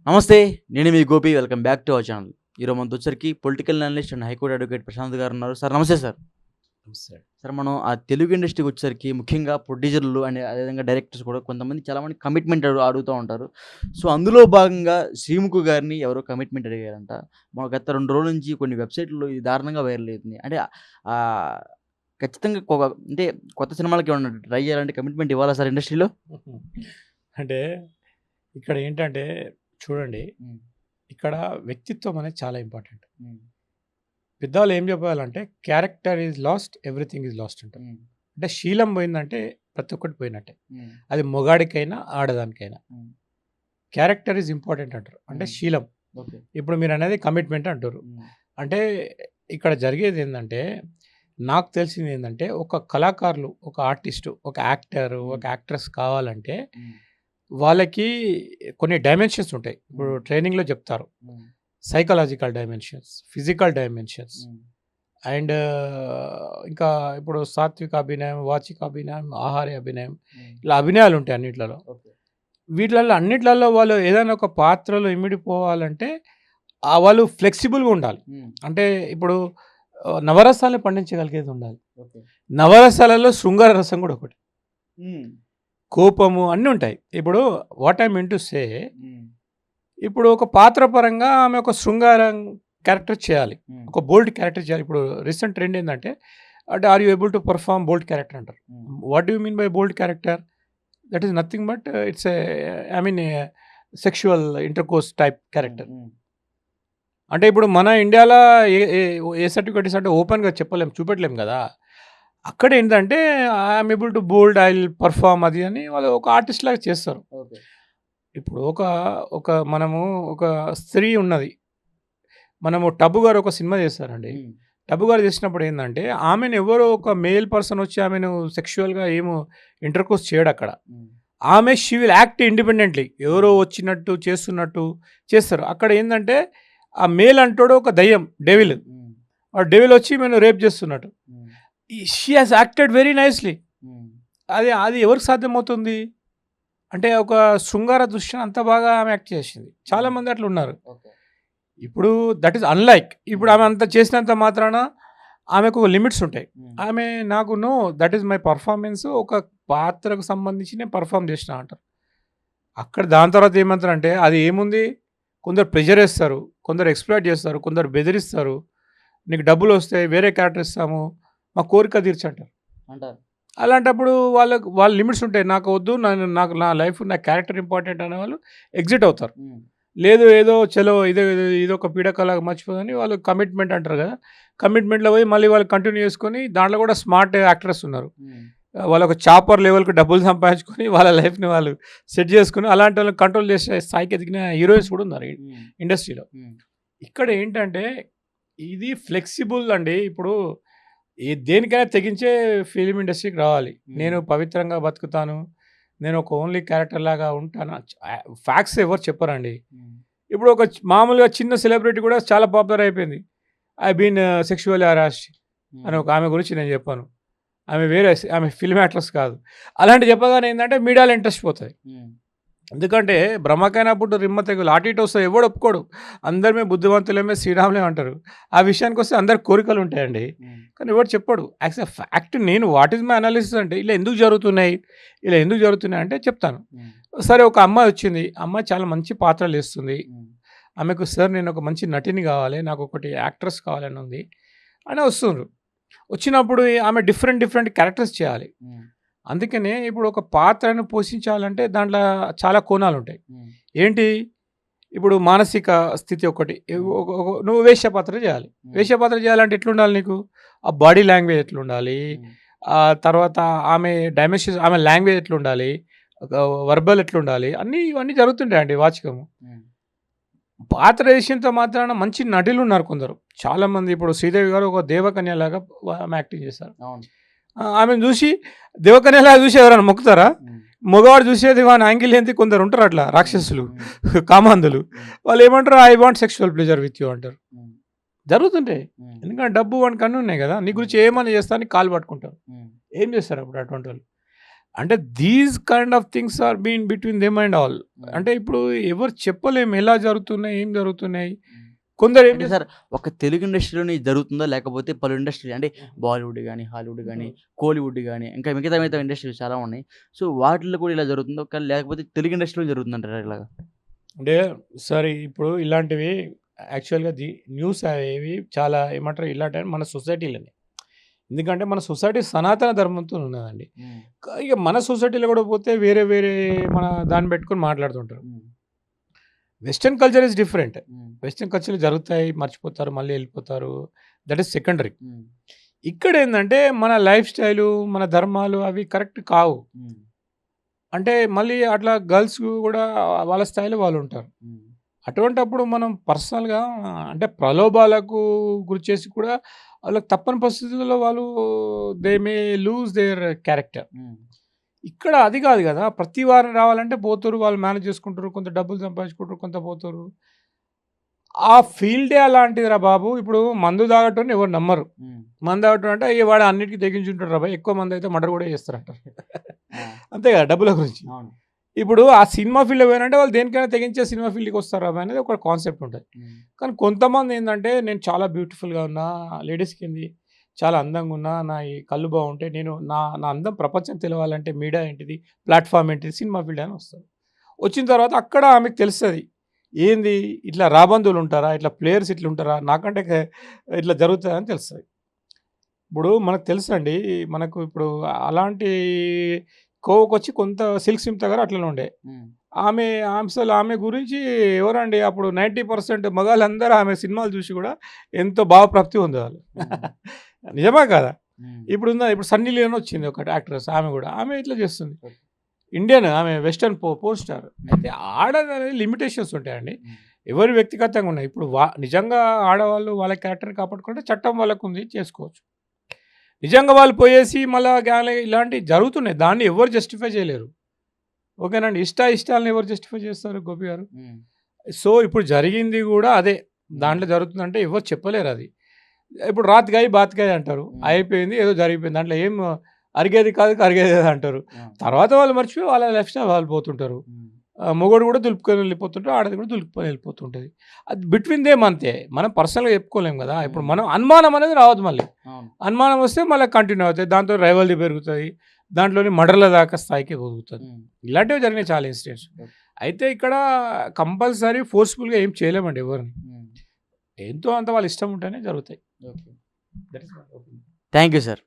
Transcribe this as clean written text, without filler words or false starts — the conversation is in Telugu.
నమస్తే. నేను మీ Gopi. Welcome back to our channel. ఈరోజు మనతో వచ్చరికి political analyst and high court advocate Prashant garu ఉన్నారు. సార్ నమస్తే సార్. నమస్తే. సార్ మనం ఆ తెలుగు ఇండస్ట్రీకి వచ్చేసరికి ముఖ్యంగా ప్రొడ్యూసర్లు అండ్ అదేవిధంగా డైరెక్టర్స్ కూడా కొంతమంది చాలామంది కమిట్మెంట్ అడుగుతూ ఉంటారు. సో అందులో భాగంగా శ్రీముఖు గారిని ఎవరో కమిట్మెంట్ అడిగారంట. గత 2 రోజుల నుంచి కొన్ని వెబ్‌సైట్‌లో ఇది దారుణంగా వైరల్ అవుతుంది. అంటే ఖచ్చితంగా అంటే కొత్త సినిమాలకి ఏమన్నా ట్రై చేయాలంటే కమిట్మెంట్ ఇవ్వాలా సార్ ఇండస్ట్రీలో? అంటే ఇక్కడ ఏంటంటే చూడండి, హ్మ్. ఇక్కడ వ్యక్తిత్వం అనేది చాలా ఇంపార్టెంట్. హ్మ్. పెద్దవాళ్ళు ఏం చెప్పాలంటే character is lost, everything is lost అంటారు. హ్మ్. అంటే శీలం పోయిందంటే ప్రతి ఒక్కటి పోయినట్టే. హ్మ్. అది మొగాడికైనా ఆడదానికైనా హ్మ్. క్యారెక్టర్ ఈజ్ ఇంపార్టెంట్ అంటారు. అంటే శీలం. ఓకే. ఇప్పుడు మీరు అనేది కమిట్మెంట్ అంటారు. హ్మ్. అంటే ఇక్కడ జరిగేది ఏంటంటే, నాకు తెలిసింది ఏంటంటే, ఒక కళాకారులు, ఒక ఆర్టిస్టు, ఒక యాక్టర్, ఒక యాక్ట్రెస్ కావాలంటే హ్మ్. వాళ్ళకి కొన్ని డైమెన్షన్స్ ఉంటాయి. ఇప్పుడు హ్మ్. ట్రైనింగ్‌లో చెప్తారు. హ్మ్. సైకలాజికల్ డైమెన్షన్స్, ఫిజికల్ డైమెన్షన్స్ హ్మ్. అండ్ ఇంకా ఇప్పుడు సాత్విక అభినయం, వాచిక అభినయం, ఆహార్య అభినయం, హ్మ్. ఇలా అభినయాలు ఉంటాయి అన్నిట్లలో. ఓకే. వీటిలలో అన్నిట్లలో వాళ్ళు ఏదైనా ఒక పాత్రలో ఇమిడిపోవాలంటే వాళ్ళు ఫ్లెక్సిబుల్‌గా ఉండాలి. హ్మ్. అంటే ఇప్పుడు నవరసాలను పండించగలిగేది ఉండాలి. ఓకే. నవరసాలలో శృంగార రసం కూడా ఒకటి. హ్మ్. కోపము అన్నీ ఉంటాయి. ఇప్పుడు what I mean to say, హ్మ్. ఇప్పుడు ఒక పాత్ర పరంగా ఆమె ఒక శృంగారం క్యారెక్టర్ చేయాలి. హ్మ్. ఒక బోల్డ్ క్యారెక్టర్ చేయాలి. ఇప్పుడు రీసెంట్ ట్రెండ్ ఏందంటే, అంటే are you able to perform bold character అంటారు. Hmm. What do you mean by bold character? That is nothing but it's I mean sexual intercourse type character. Hmm. అంటే ఇప్పుడు మన ఇండియాలో ఏ ఏ ఏ సర్టిఫికేట్స్ అంటే ఓపెన్‌గా చెప్పలేం, చూపెట్టలేం గదా! అక్కడ ఏంటంటే I'm able to bold, I will perform అది అని వాళ్ళు ఒక ఆర్టిస్ట్ లాగా చేస్తారు. ఓకే. ఇప్పుడు ఒక ఒక మనము ఒక స్త్రీ ఉన్నది. మనము 'టబు' గారు ఒక సినిమా చేశారండి. హ్మ్. 'టబు' గారు చేసినప్పుడు ఏందంటే, ఆమెను ఎవరో ఒక మేల్ పర్సన్ వచ్చి ఆమెను సెక్షువల్‌గా ఇంటర్‌కోర్స్ చేయడక్కడ. హ్మ్. ఆమె షీ విల్ యాక్ట్ ఇండిపెండెంట్‌లీ. ఎవరో వచ్చినట్టు, చేస్తున్నట్టు చేస్తారు. అక్కడ ఏందంటే, ఆ మేల్ అంటోడు ఒక దెయ్యం, డెవిల్. హ్మ్. ఆ డెవిల్ వచ్చి ఈమెను రేప్ చేస్తున్నట్టు. హ్మ్. She has acted very nicely. హ్మ్. అది అది ఎవరికి సాధ్యమవుతుంది? అంటే ఒక శృంగార దృశ్యం అంత బాగా ఆమె యాక్ట్ చేసింది. చాలామంది అట్లున్నారు. ఓకే. ఇప్పుడు దట్ ఈస్ అన్‌లైక్. ఇప్పుడు ఆమె హ్మ్. అంత చేసినంత మాత్రాన ఆమెకు లిమిట్స్ ఉంటాయి. హ్మ్. ఆమె నాకు know that is my performance, ఒక పాత్రకు సంబంధించి నేను పెర్ఫార్మ్ చేసినా అంటారు. అక్కడ దాని తర్వాత ఏమంటారంటే అది ఏముంది? కొందరు ప్రెషర్ ఏస్తారు, కొందరు ఎక్స్‌ప్లాయిట్ చేస్తారు, కొందరు బెదిరిస్తారు. నీకు డబ్బులొస్తాయి, వేరే క్యారెక్టర్ ఇస్తాము, మా కోరిక తీర్చంటారు. అంటారు. అలాంటప్పుడు వాళ్ళ లిమిట్స్ ఉంటాయి. నాకు వద్దు, నాకు నా లైఫ్, నా క్యారెక్టర్ ఇంపార్టెంట్ అనేవాళ్ళు ఎగ్జిట్ అవుతారు. హ్మ్. లేదు ఏదో చలో ఇదొక పీడకలాగా మర్చిపోదని వాళ్ళు కమిట్మెంట్ అంటారు కదా! కమిట్మెంట్‌లో పోయి మళ్ళీ వాళ్ళు కంటిన్యూ చేసుకొని దాంట్లో కూడా స్మార్ట్ యాక్టర్స్ ఉన్నారు. హ్మ్. వాళ్ళు ఒక చాపర్ లెవెల్‌కి డబ్బులు సంపాదించుకొని వాళ్ళ లైఫ్‌ని వాళ్ళు సెట్ చేసుకొని అలాంటి వాళ్ళని కంట్రోల్ చేసే స్థాయికి ఎదిగిన హీరోయిన్స్ కూడా ఉన్నారు హ్మ్. ఇండస్ట్రీలో. హ్మ్. ఇక్కడ ఏంటంటే ఇది ఫ్లెక్సిబుల్ అండి. ఇప్పుడు దేనికైనా తెగించే ఫిల్మ్ ఇండస్ట్రీకి రావాలి. హ్మ్. నేను పవిత్రంగా బతుకుతాను, నేను ఒక ఓన్లీ క్యారెక్టర్ లాగా ఉంటాను. ఫ్యాక్ట్స్ ఎవరు చెప్పరండి. హ్మ్. ఇప్పుడు ఒక మామూలుగా చిన్న సెలబ్రిటీ కూడా చాలా పాపులర్ అయిపోయింది. ఐ బీన్ సెక్షువల్లీ హరాస్డ్ అని హ్మ్. ఒక ఆమె గురించి నేను చెప్పాను. ఆమె వేరే ఆమె ఫిల్మ్ యాక్ట్రెస్ కాదు. అలాంటివి చెప్పగానే ఏందంటే మీడియాలో ఇంట్రెస్ట్ పోతది. హ్మ్. ఎందుకంటే బ్రహ్మకైనప్పుడు రిమ్మ తెగులు అటు ఇటు వస్తాయి, ఎవడు ఒప్పుకోడు. అందరమే బుద్ధివంతులమే, శ్రీరాములే అంటారు. ఆ విషయానికొస్తే అందరికి కోరికలు ఉంటాయండి. హ్మ్. కానీ ఎవడు చెప్పడు. యాస్ ఎ ఫ్యాక్ట్ నేను వాట్ ఈస్ మై అనాలిసిస్ అంటే ఇలా ఎందుకు జరుగుతున్నాయి? ఇలా ఎందుకు జరుగుతున్నాయి అంటే చెప్తాను. హ్మ్. సరే ఒక అమ్మాయి వచ్చింది. అమ్మాయి చాలా మంచి పాత్రలేస్తుంది. హ్మ్. ఆమెకు సార్ నేను ఒక మంచి నటిని కావాలి, నాకు ఒకటి యాక్ట్రెస్ కావాలని ఉంది అని వస్తుండ్రు. వచ్చినప్పుడు ఆమె డిఫరెంట్ డిఫరెంట్ క్యారెక్టర్స్ చేయాలి. హ్మ్. అందుకనే ఇప్పుడు ఒక పాత్రను పోషించాలంటే దాంట్లో చాలా కోణాలుంటాయి. హ్మ్. ఏంటి? ఇప్పుడు మానసిక స్థితి ఒకటి. హ్మ్. నువ్వు వేశ్య పాత్ర చేయాలి. హ్మ్. వేశ్య పాత్ర చేయాలంటే ఎట్లుండాలి నీకు? ఆ బాడీ లాంగ్వేజ్ ఎట్లుండాలి? హ్మ్. తర్వాత ఆమె డైమెన్షన్స్, ఆమె లాంగ్వేజ్ ఎట్లుండాలి? ఒక వర్బల్ ఎట్లుండాలి? ఇవన్నీ జరుగుతుంటాయండి వాచికము. హ్మ్. పాత్ర వేసినంత మాత్రాన మంచి నటులున్నారు కొందరు. చాలామంది ఇప్పుడు శ్రీదేవి గారు ఒక దేవకన్యలాగా ఆమె యాక్టింగ్ చేశారు. అవును. ఆమెను చూసి దేవకన్యలాగా చూసి ఎవరైనా మొక్కుతారా? హ్మ్. మగవాడు చూసేది వాని యాంగిల్ ఏంది? కొందరు ఉంటారు అట్లా హ్మ్. రాక్షసులు, హ్మ్. కామాంధులు. హ్మ్. వాళ్ళు ఏమంటారు? I want sexual pleasure with you అంటారు. హ్మ్. జరుగుతుంటాయి. హ్మ్. ఎందుకంటే డబ్బు వానికి అన్నీ ఉన్నాయి కదా! నీ హ్మ్. గురించి ఏమన్నా చేస్తా అని కాళ్ళు పట్టుకుంటారు. హ్మ్. ఏం చేస్తారు అప్పుడు అటువంటోళ్ళు? అంటే these kind of things are been between them and all. అంటే ఇప్పుడు ఎవరు చెప్పలేము ఎలా జరుగుతున్నాయి, ఏం జరుగుతున్నాయి. కొందరు ఏం అంటే సార్ ఒక తెలుగు ఇండస్ట్రీలోనే ఇది జరుగుతుందా? లేకపోతే పలు ఇండస్ట్రీ అంటే బాలీవుడ్ గానీ, హాలీవుడ్ గానీ, కోలీవుడ్ గానీ, ఇంకా మిగతా ఇండస్ట్రీలు చాలా ఉన్నాయి. సో వాటిల్లో కూడా ఇలా జరుగుతుందా? లేకపోతే తెలుగు ఇండస్ట్రీలో జరుగుతుందంటారా ఇలాగా? అంటే సరే ఇప్పుడు ఇలాంటివి యాక్చువల్‌గా న్యూస్ అనేవి చాలా ఏమంటారు ఇలాంటివి మన సొసైటీలోనే. ఎందుకంటే మన సొసైటీ సనాతన ధర్మంతో ఉన్నదండి. హ్మ్. ఇక మన సొసైటీలో కూడా పోతే వేరే వేరే మన దాన్ని పెట్టుకొని మాట్లాడుతుంటారు. హ్మ్. Western culture is different. హ్మ్. వెస్టర్న్ కల్చర్‌లో జరుగుతాయి, మర్చిపోతారు, మళ్ళీ వెళ్ళిపోతారు. That is secondary. హ్మ్. ఇక్కడేందంటే మన లైఫ్ స్టైలు, మన ధర్మాలు అవి కరెక్ట్ కావు. హ్మ్. అంటే మళ్ళీ అట్లా గర్ల్స్ కూడా వాళ్ళ స్థాయిలో వాళ్ళుంటారు. హ్మ్. అటువంటప్పుడు మనం పర్సనల్‌గా అంటే ప్రలోభాలకు గురిచేసి కూడా వాళ్ళకి తప్పని పరిస్థితుల్లో వాళ్ళు they may lose their character. హ్మ్. ఇక్కడ అది కాదు గదా! ప్రతి వారం రావాలంటే పోతుర్రు. వాళ్ళు మేనేజ్ చేసుకుంటారు. కొంత డబ్బులు సంపాదించుకుంటారు. కొంత పోతుర్రు. ఆ ఫీల్డే అలాంటిదిరా బాబు! ఇప్పుడు మందు తాగేటోడిని ఎవరు నమ్మరు. హ్మ్. మందు తాగేటోడు అంటే "అయ్య! వాడు అన్నిటికి తెగించుంటాడు రా బాయ్! ఎక్కువ మందైతే మర్డర్ కూడా చేస్తారంటారు." ఆ! అంతే కదా! డబ్బుల గురించి. అవును. ఇప్పుడు ఆ సినిమా ఫీల్డ్‌లో పోయారంటే వాళ్ళు దేనికైనా తెగించే సినిమా ఫీల్డ్‌కి వస్తారు రా బాయ్! అనేది ఒక కాన్సెప్ట్ ఉంటది. హ్మ్. కానీ కొంతమంది ఏందంటే నేను చాలా బ్యూటిఫుల్‌గా ఉన్నా, లేడీస్‌కేంది చాలా అందంగా ఉన్నా, నా ఈ కళ్ళు బాగుంటాయి. నేను నా నా అందం ప్రపంచం తెలవాలంటే మీడియా ఏంటిది, ప్లాట్‌ఫార్మ్ ఏంటిది, సినిమా ఫీల్డ్ అని వస్తారు. వచ్చిన తర్వాత అక్కడ ఆమెకు తెలుస్తది. ఏంది ఇట్లా రాబందులు ఉంటారా? ఇట్లా ప్లేయర్స్ ఇట్లా ఉంటారా? నాకంటే ఇట్లా జరుగుతదని తెలుస్తది. ఇప్పుడు మనకు తెలుసండి. మనకు ఇప్పుడు అలాంటి కోవకొచ్చి కొంత 'సిల్క్ స్మిత' గారు అట్లనే ఉండే. హ్మ్. ఆమె గురించి ఎవరండి అప్పుడు 90% మగాళ్ళందరూ ఆమె సినిమాలు చూసి కూడా ఎంతో భావప్రాప్తి పొందేవాళ్ళు. హ్మ్. నిజమా కాదా? హ్మ్. ఇప్పుడు 'సన్నీ లియోన్' వచ్చింది ఒకటి యాక్ట్రెస్ ఆమె కూడా. ఆమె ఇట్లా చేస్తుంది. ఓకే. ఇండియన్ ఆమె వెస్టర్న్ పోర్న్ స్టార్. హ్మ్. అయితే ఆడదనేది లిమిటేషన్స్ ఉంటాయండి. హ్మ్. ఎవరి వ్యక్తిగతంగా ఉన్నాయి. ఇప్పుడు నిజంగా ఆడవాళ్ళు వాళ్ళ క్యారెక్టర్‌ని కాపాడుకుంటే చట్టం వాళ్ళకుంది చేసుకోవచ్చు. నిజంగా వాళ్ళు పోయేసి మళ్ళా ఇలాంటివి జరుగుతున్నాయి. దాన్ని ఎవరు జస్టిఫై చేయలేరు. ఓకేనండి. ఇష్టాలను ఎవరు జస్టిఫై చేస్తారు గోపి గారు? హ్మ్. సో, ఇప్పుడు జరిగింది గూడా అదే. హ్మ్. దాంట్లో జరుగుతుందంటే ఎవరు చెప్పలేరది. ఇప్పుడు 'రాత్ గాయి బాత్ గాయి' అంటారు. హ్మ్. అయిపోయింది ఏదో జరిగిపోయింది. దాంట్లో ఏం అరిగేది కాదు, కరిగేది కాదు అంటారు. ఆ! తర్వాత వాళ్ళు మర్చిపోయి వాళ్ళ లైఫ్ స్టైల్ వాళ్ళు పోతుంటారు. హ్మ్. మొగోడు కూడా దులుపుకొని వెళ్ళిపోతుంటాడు. ఆడది కూడా దులుపుకొని వెళ్ళిపోతుంటది. అది బిట్వీన్ దెమ్ అంతే. మనం పర్సనల్‌గా చెప్పుకోలేం గదా! ఇప్పుడు హ్మ్. మనం అనుమానం అనేది రావద్దు మళ్ళీ. అవును. అనుమానం వస్తే మళ్ళీ కంటిన్యూ అవుతాయి. దాంతో రైవల్రీ పెరుగుతది. దాంట్లోని మర్డర్‌ల దాకా స్థాయికి ఎదుగుతది. హ్మ్. ఇలాంటివి జరిగినాయి చాలా ఇన్సిడెంట్స్. ఓకే. అయితే ఇక్కడ కంపల్సరీ ఫోర్స్‌ఫుల్‌గా ఏం చేయలేమండి ఎవరిని. హ్మ్. ఎంతో అంత వాళ్ళ ఇష్టం ఉంటేనే జరుగుతాయి. Okay. That is my opinion. Thank you sir.